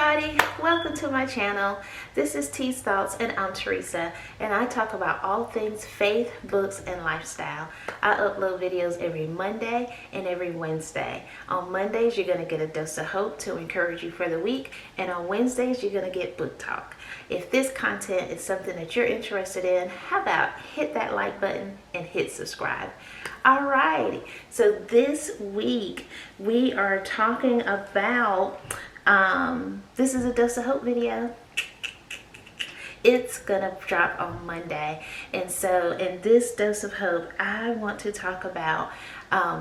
everybody, welcome to my channel. This is T's Thoughts and I'm Teresa, and I talk about all things faith, books, and lifestyle. I upload videos every Monday and every Wednesday. On Mondays you're going to get a dose of hope to encourage you for the week, and on Wednesdays you're going to get book talk. If this content is something that you're interested in, how about hit that like button and hit subscribe. Alrighty, so this week we are talking about this is a dose of hope video. It's gonna drop on Monday, and so in this dose of hope I want to talk about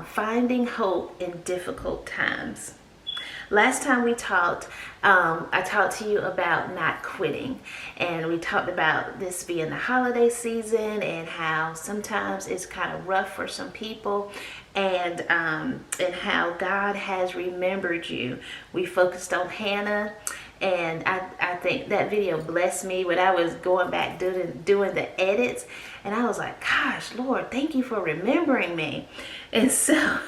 finding hope in difficult times. Last time we talked, I talked to you about not quitting, and we talked about this being the holiday season and how sometimes it's kind of rough for some people, and how God has remembered you. We focused on Hannah, and I think that video blessed me when I was going back doing the edits, and I was like, gosh, Lord, thank you for remembering me. And so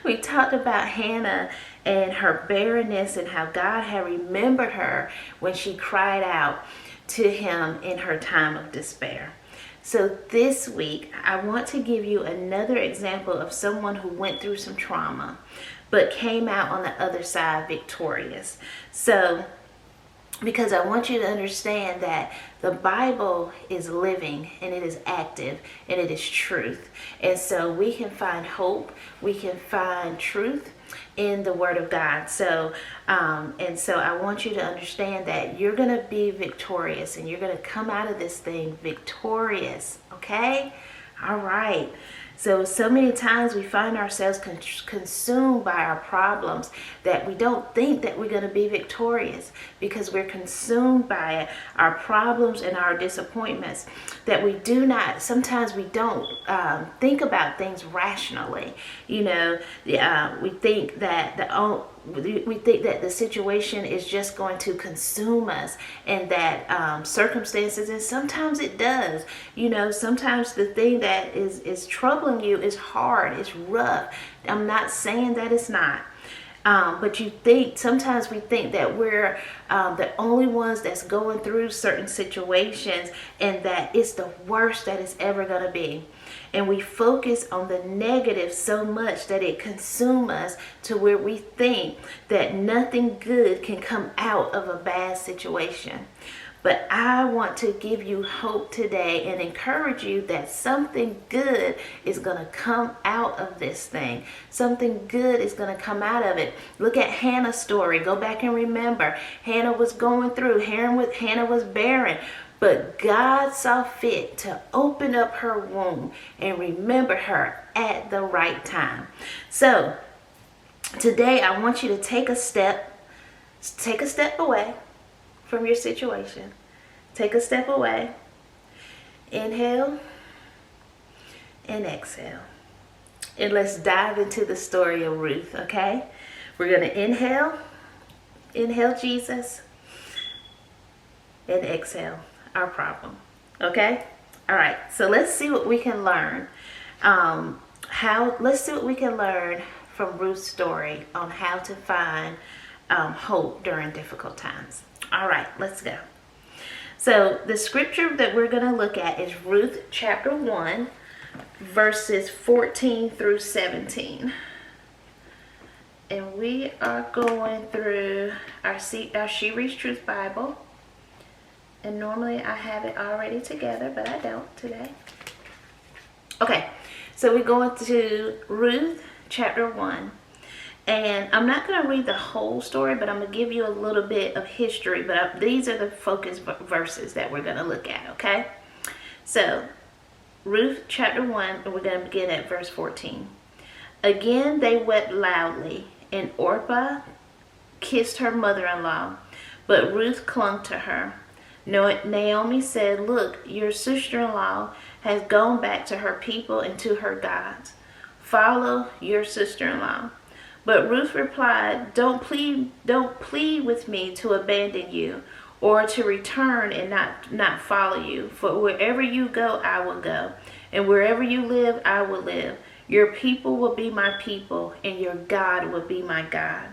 we talked about Hannah and her barrenness and how God had remembered her when she cried out to him in her time of despair. So this week, I want to give you another example of someone who went through some trauma, but came out on the other side victorious. So, because I want you to understand that the Bible is living and it is active and it is truth. And so we can find hope, we can find truth in the Word of God. So I want you to understand that you're going to be victorious and you're going to come out of this thing victorious. Okay? All right. So many times we find ourselves consumed by our problems that we don't think that we're going to be victorious, because we're consumed by our problems and our disappointments, that we do not, sometimes we don't think about things rationally. You know, we think that the situation is just going to consume us, and that circumstances, and sometimes it does. You know, sometimes the thing that is troubling you is hard, it's rough. I'm not saying that it's not. But sometimes we think that we're the only ones that's going through certain situations, and that it's the worst that it's ever going to be. And we focus on the negative so much that it consumes us to where we think that nothing good can come out of a bad situation. But I want to give you hope today and encourage you that something good is going to come out of this thing. Something good is going to come out of it. Look at Hannah's story. Go back and remember. Hannah was going through. Hannah was barren. But God saw fit to open up her womb and remember her at the right time. So today I want you to take a step away from your situation. Take a step away. Inhale and exhale. And let's dive into the story of Ruth, okay? We're going to inhale Jesus, and exhale our problem, okay? All right, so let's see what we can learn. Let's see what we can learn from Ruth's story on how to find hope during difficult times. All right, let's go. So the scripture that we're going to look at is Ruth chapter 1, verses 14 through 17. And we are going through our She Reads Truth Bible. And normally I have it already together, but I don't today. Okay, so we're going to Ruth chapter 1. And I'm not going to read the whole story, but I'm going to give you a little bit of history. But these are the focus verses that we're going to look at, okay? So, Ruth chapter 1, and we're going to begin at verse 14. Again they wept loudly, and Orpah kissed her mother-in-law, but Ruth clung to her. Naomi said, "Look, your sister-in-law has gone back to her people and to her gods. Follow your sister-in-law." But Ruth replied, don't plead with me to abandon you, or to return and not follow you. For wherever you go, I will go, and wherever you live, I will live. Your people will be my people, and your God will be my God.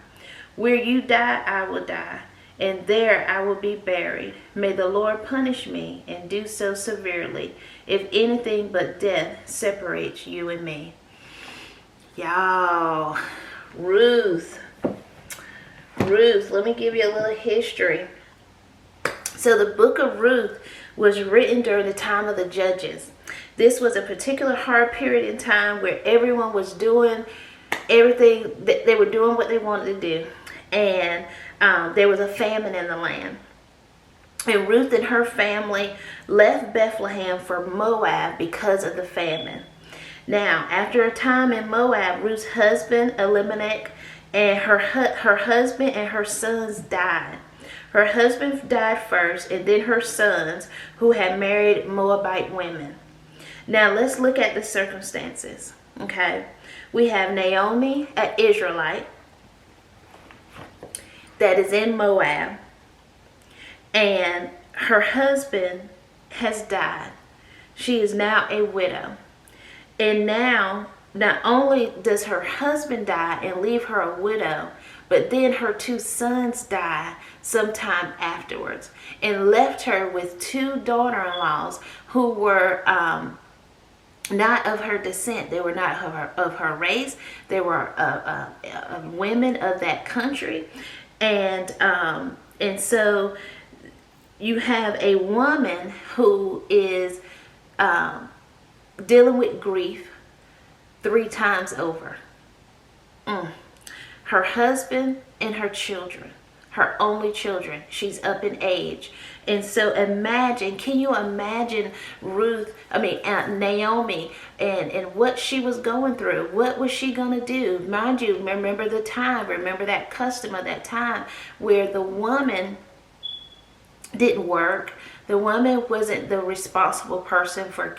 Where you die, I will die, and there I will be buried. May the Lord punish me and do so severely, if anything but death separates you and me. Y'all, Ruth, let me give you a little history. So the book of Ruth was written during the time of the Judges. This was a particular hard period in time where everyone was doing everything. They were doing what they wanted to do. And there was a famine in the land. And Ruth and her family left Bethlehem for Moab because of the famine. Now, after a time in Moab, Ruth's husband, Elimelech, and her husband and her sons died. Her husband died first, and then her sons, who had married Moabite women. Now, let's look at the circumstances, okay? We have Naomi, an Israelite, that is in Moab, and her husband has died. She is now a widow. And now, not only does her husband die and leave her a widow, but then her two sons die sometime afterwards and left her with two daughter-in-laws who were not of her descent. They were not of her race. They were women of that country. And so you have a woman who is dealing with grief 3 times over. Her husband and her children, her only children. She's up in age. And so can you imagine Naomi and what she was going through? What was she going to do? Mind you, remember that custom of that time where the woman didn't work. The woman wasn't the responsible person for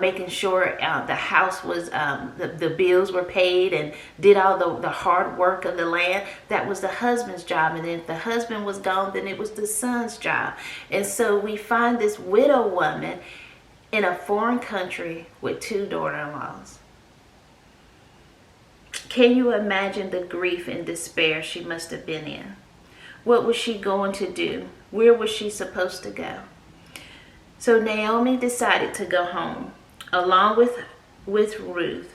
making sure the house was, the bills were paid and did all the hard work of the land. That was the husband's job. And then if the husband was gone, then it was the son's job. And so we find this widow woman in a foreign country with 2 daughter-in-laws. Can you imagine the grief and despair she must have been in? What was she going to do? Where was she supposed to go? So Naomi decided to go home along with Ruth.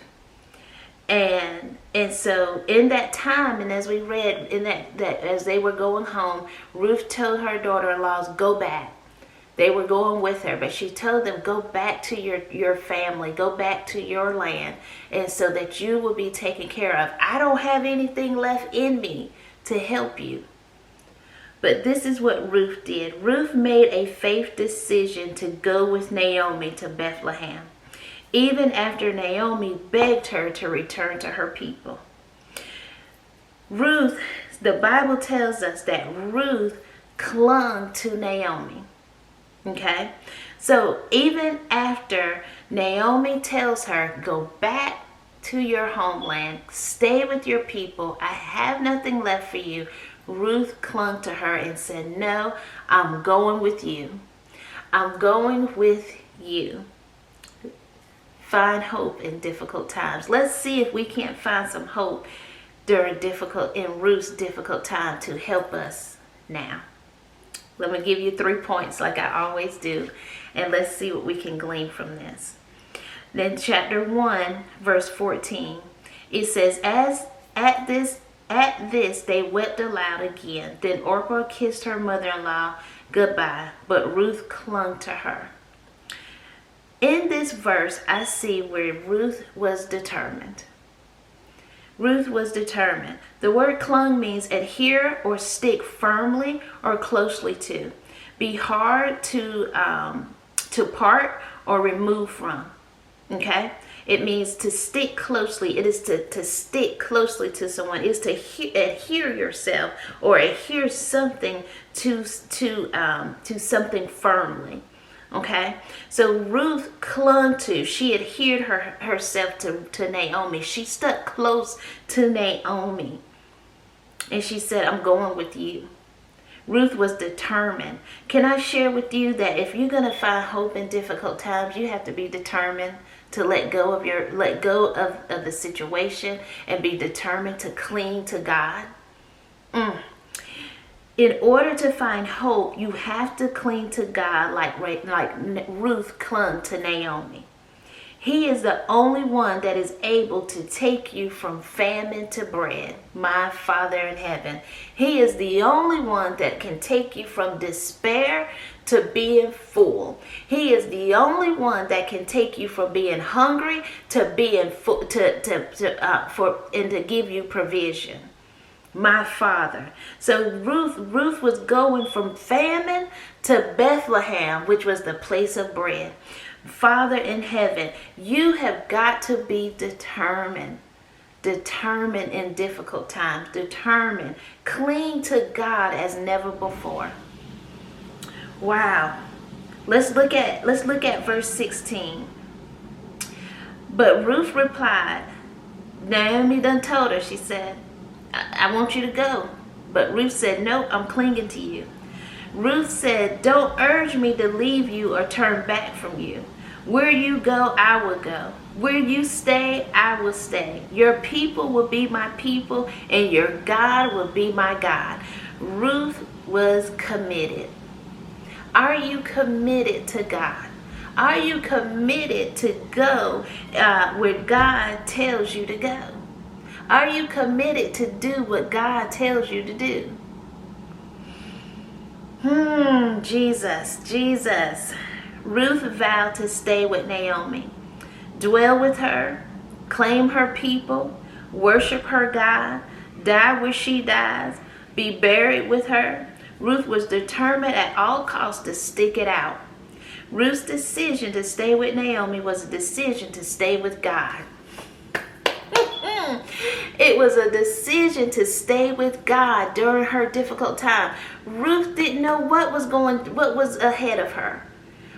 And so in that time, and as we read in that as they were going home, Ruth told her daughter-in-laws, go back. They were going with her, but she told them, go back to your family, go back to your land, and so that you will be taken care of. I don't have anything left in me to help you. But this is what Ruth did. Ruth made a faith decision to go with Naomi to Bethlehem, even after Naomi begged her to return to her people. Ruth, the Bible tells us that Ruth clung to Naomi. Okay? So even after Naomi tells her, go back to your homeland, stay with your people, I have nothing left for you, Ruth clung to her and said, no, I'm going with you. I'm going with you. Find hope in difficult times. Let's see if we can't find some hope in Ruth's difficult time to help us now. Let me give you 3 points like I always do, and let's see what we can glean from this. Then chapter 1, verse 14, it says, At this they wept aloud again. Then Orpah kissed her mother-in-law goodbye, but Ruth clung to her. In this verse, I see where Ruth was determined. Ruth was determined. The word clung means adhere or stick firmly or closely to. Be hard to part or remove from. Okay? It means to stick closely. It is to stick closely to someone. It is to adhere yourself or adhere something to something firmly. Okay? So Ruth clung to, she adhered herself to Naomi. She stuck close to Naomi. And she said, I'm going with you. Ruth was determined. Can I share with you that if you're going to find hope in difficult times, you have to be determined to let go of the situation and be determined to cling to God. In order to find hope, you have to cling to God like Ruth clung to Naomi. He is the only one that is able to take you from famine to bread, my Father in heaven. He is the only one that can take you from despair to being full. He is the only one that can take you from being hungry to being full, and to give you provision. My Father. So Ruth was going from famine to Bethlehem, which was the place of bread. Father in heaven, you have got to be determined. Determined in difficult times. Determined. Cling to God as never before. Wow. Let's look at verse 16. But Ruth replied, Naomi done told her, she said, I want you to go. But Ruth said, nope, I'm clinging to you. Ruth said, don't urge me to leave you or turn back from you. Where you go, I will go. Where you stay, I will stay. Your people will be my people, and your God will be my God. Ruth was committed. Are you committed to God? Are you committed to go where God tells you to go? Are you committed to do what God tells you to do? Jesus. Ruth vowed to stay with Naomi, dwell with her, claim her people, worship her God, die where she dies, be buried with her. Ruth was determined at all costs to stick it out. Ruth's decision to stay with Naomi was a decision to stay with God. It was a decision to stay with God during her difficult time. Ruth didn't know what was ahead of her.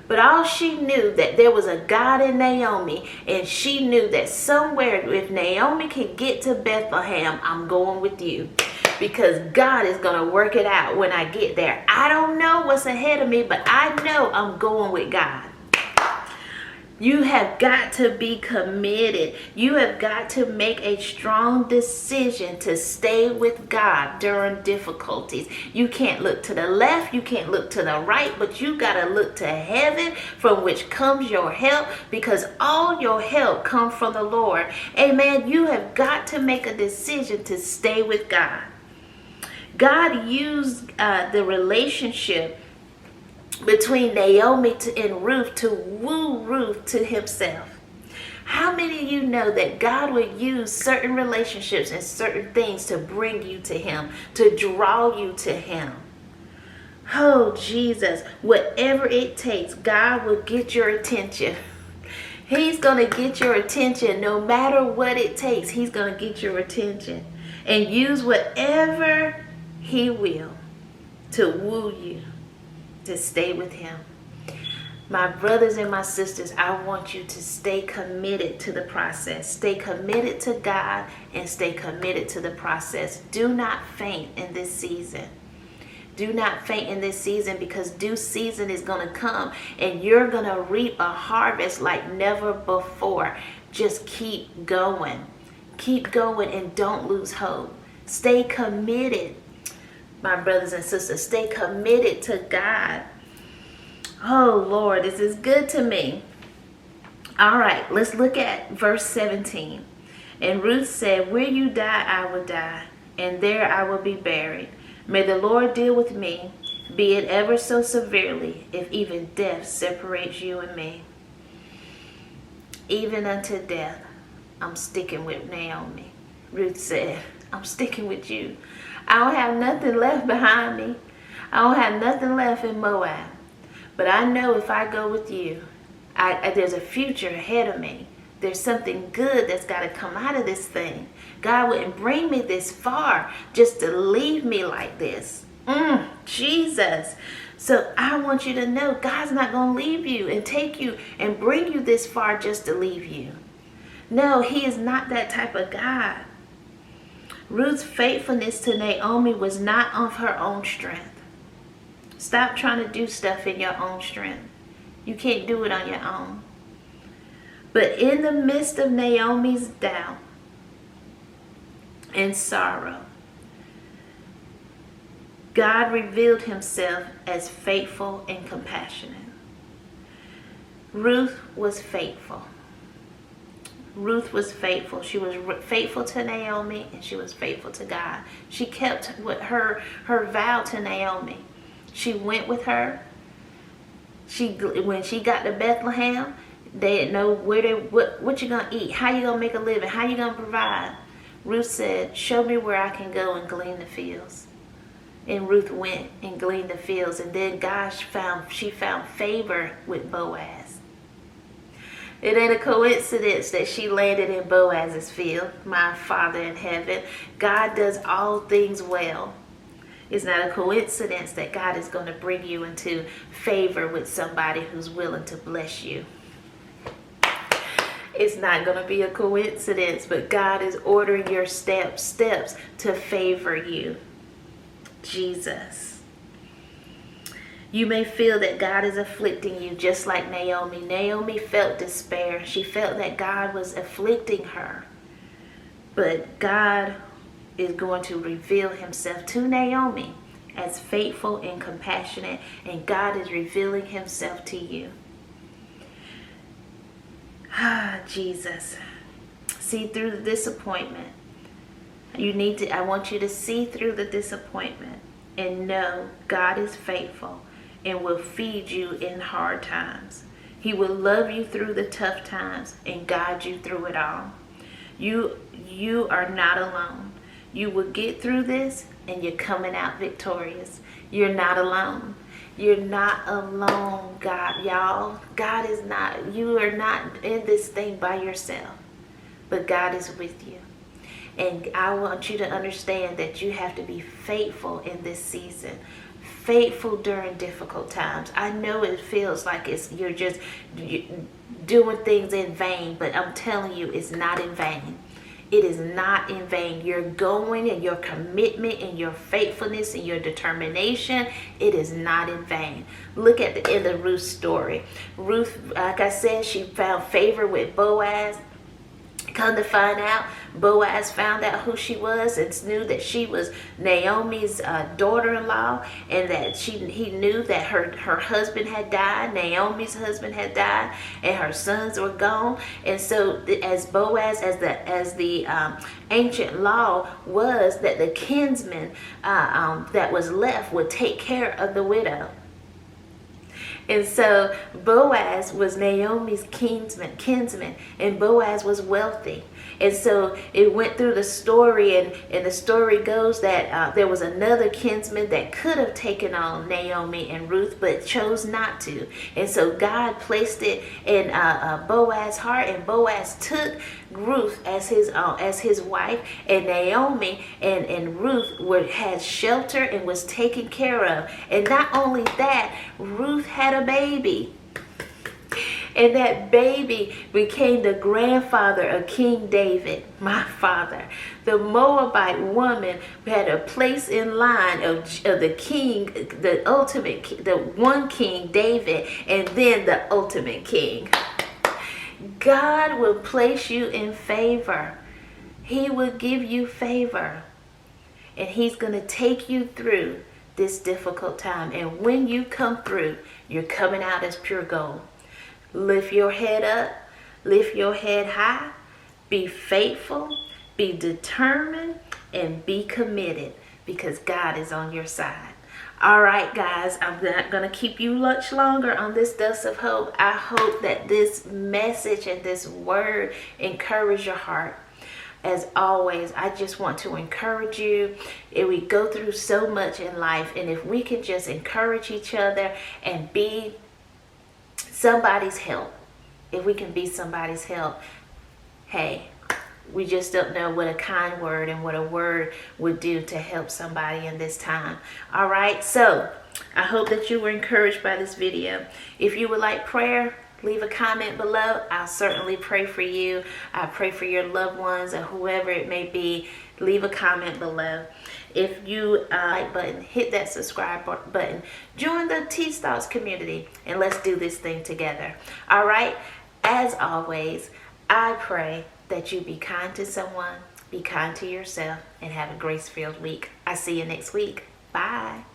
But all she knew that there was a God in Naomi, and she knew that somewhere, if Naomi can get to Bethlehem, I'm going with you. Because God is going to work it out when I get there. I don't know what's ahead of me, but I know I'm going with God. You have got to be committed. You have got to make a strong decision to stay with God during difficulties. You can't look to the left, you can't look to the right, but you got to look to heaven, from which comes your help, because all your help comes from the Lord. Amen. You have got to make a decision to stay with God. God used the relationship between Naomi and Ruth to woo Ruth to himself. How many of you know that God would use certain relationships and certain things to bring you to him, to draw you to him? Oh, Jesus, whatever it takes, God will get your attention. He's going to get your attention no matter what it takes. He's going to get your attention and use whatever he will to woo you to stay with him. My brothers and my sisters, I want you to stay committed to the process. Stay committed to God and stay committed to the process. Do not faint in this season. Do not faint in this season, because due season is going to come and you're going to reap a harvest like never before. Just keep going. Keep going and don't lose hope. Stay committed. My brothers and sisters, stay committed to God. Oh, Lord, this is good to me. All right, let's look at verse 17. And Ruth said, where you die, I will die, and there I will be buried. May the Lord deal with me, be it ever so severely, if even death separates you and me. Even unto death, I'm sticking with Naomi. Ruth said, I'm sticking with you. I don't have nothing left behind me. I don't have nothing left in Moab. But I know if I go with you, there's a future ahead of me. There's something good that's got to come out of this thing. God wouldn't bring me this far just to leave me like this. Jesus. So I want you to know God's not going to leave you and take you and bring you this far just to leave you. No, he is not that type of God. Ruth's faithfulness to Naomi was not of her own strength. Stop trying to do stuff in your own strength. You can't do it on your own. But in the midst of Naomi's doubt and sorrow, God revealed himself as faithful and compassionate. Ruth was faithful. Ruth was faithful. She was faithful to Naomi, and she was faithful to God. She kept with her vow to Naomi. She went with her. When she got to Bethlehem, they didn't know what you gonna eat, how you gonna make a living, how you gonna provide. Ruth said, "Show me where I can go and glean the fields." And Ruth went and gleaned the fields, and then she found favor with Boaz. It ain't a coincidence that she landed in Boaz's field. My Father in heaven, God does all things well. It's not a coincidence that God is going to bring you into favor with somebody who's willing to bless you. It's not going to be a coincidence, but God is ordering your steps to favor you. Jesus. You may feel that God is afflicting you just like Naomi. Naomi felt despair. She felt that God was afflicting her. But God is going to reveal himself to Naomi as faithful and compassionate, and God is revealing himself to you. Jesus. See through the disappointment. I want you to see through the disappointment and know God is faithful and will feed you in hard times. He will love you through the tough times and guide you through it all. You are not alone. You will get through this and you're coming out victorious. You're not alone. You're not alone, God, y'all. God is not, you are not in this thing by yourself, but God is with you. And I want you to understand that you have to be faithful in this season. Faithful during difficult times. I know it feels like you're just doing things in vain, but I'm telling you, it's not in vain. It is not in vain. You're going, and your commitment and your faithfulness and your determination, it is not in vain. Look at the end of Ruth's story. Ruth, like I said, she found favor with Boaz. Come to find out, Boaz found out who she was and knew that she was Naomi's daughter-in-law, and that he knew that her husband had died, Naomi's husband had died, and her sons were gone. And so as Boaz, as the ancient law was that the kinsman that was left would take care of the widow. And so Boaz was Naomi's kinsman, and Boaz was wealthy. And so it went through the story, and the story goes that there was another kinsman that could have taken on Naomi and Ruth, but chose not to. And so God placed it in Boaz's heart, and Boaz took Ruth as his wife, and Naomi and Ruth had shelter and was taken care of. And not only that, Ruth had a baby. And that baby became the grandfather of King David, my father. The Moabite woman had a place in line of the king, the ultimate king, the one king, David, and then the ultimate king. God will place you in favor. He will give you favor. And he's going to take you through this difficult time. And when you come through, you're coming out as pure gold. Lift your head up, lift your head high, be faithful, be determined, and be committed, because God is on your side. All right, guys, I'm not going to keep you much longer on this dose of hope. I hope that this message and this word encourage your heart. As always, I just want to encourage you. We go through so much in life, and if we can just encourage each other and be somebody's help, if we can be somebody's help, hey, we just don't know what a kind word and what a word would do to help somebody in this time. All right, so I hope that you were encouraged by this video. If you would like prayer, leave a comment below. I'll certainly pray for you. I pray for your loved ones or whoever it may be. Leave a comment below. If you like button, hit that subscribe button. Join the Tease Thoughts community, and let's do this thing together. All right, as always, I pray that you be kind to someone, be kind to yourself, and have a grace-filled week. I'll see you next week. Bye.